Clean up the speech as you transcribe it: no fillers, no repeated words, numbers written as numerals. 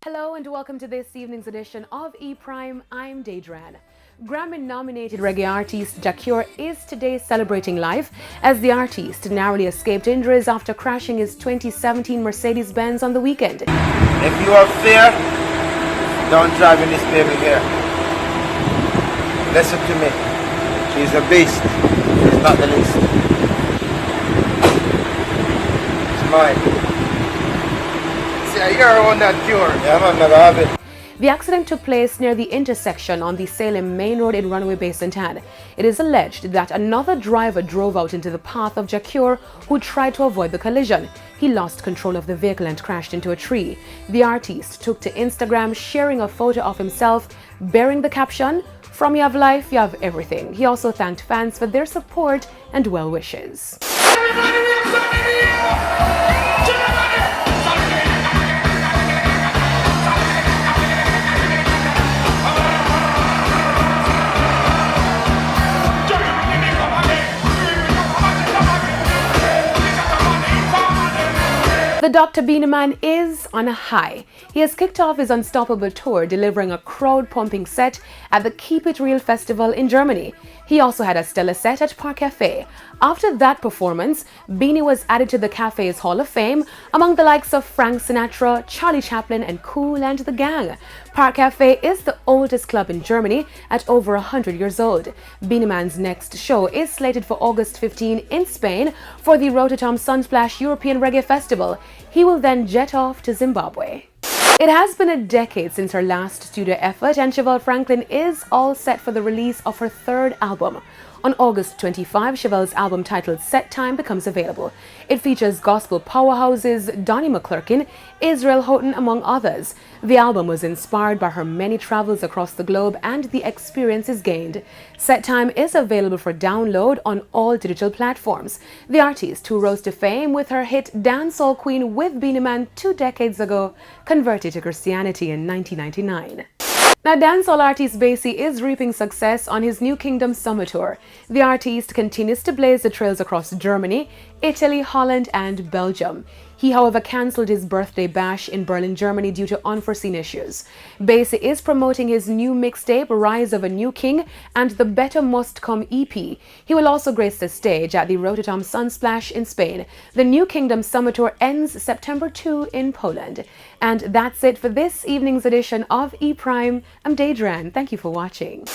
Hello and welcome to this evening's edition of E Prime. I'm Daedran. Grammy-nominated reggae artist Jacure is today celebrating life as the artist narrowly escaped injuries after crashing his 2017 Mercedes-Benz on the weekend. If you have fear, don't drive in this baby here. Listen to me. She's a beast. She's not the least. It's mine. See, you're on that cure. Yeah, man, never have it. The accident took place near the intersection on the Salem Main Road in Runaway Bay, St. Anne. It is alleged that another driver drove out into the path of Jacure, who tried to avoid the collision. He lost control of the vehicle and crashed into a tree. The artist took to Instagram, sharing a photo of himself bearing the caption, "From you have life, you have everything." He also thanked fans for their support and well wishes. The Dr. Beenie Man is on a high. He has kicked off his unstoppable tour, delivering a crowd-pumping set at the Keep It Real Festival in Germany. He also had a stellar set at Park Cafe. After that performance, Beenie was added to the cafe's Hall of Fame among the likes of Frank Sinatra, Charlie Chaplin and Kool and the Gang. Park Cafe is the oldest club in Germany at over 100 years old. Beenie Man's next show is slated for August 15 in Spain for the Rotterdam Sunsplash European Reggae Festival. He will then jet off to Zimbabwe. It has been a decade since her last studio effort, and Chevelle Franklin is all set for the release of her third album. On August 25, Chevelle's album titled Set Time becomes available. It features gospel powerhouses Donnie McClurkin, Israel Houghton, among others. The album was inspired by her many travels across the globe and the experiences gained. Set Time is available for download on all digital platforms. The artist, who rose to fame with her hit Dancehall Queen with Beenie Man 2 decades ago, converted to Christianity in 1999. Now, dancehall artist Basie is reaping success on his New Kingdom Summer Tour. The artist continues to blaze the trails across Germany, Italy, Holland and Belgium. He, however, cancelled his birthday bash in Berlin, Germany due to unforeseen issues. Basie is promoting his new mixtape, Rise of a New King, and the Better Must Come EP. He will also grace the stage at the Rotterdam Sunsplash in Spain. The New Kingdom Summer Tour ends September 2 in Poland. And that's it for this evening's edition of E Prime. I'm Daedran. Thank you for watching.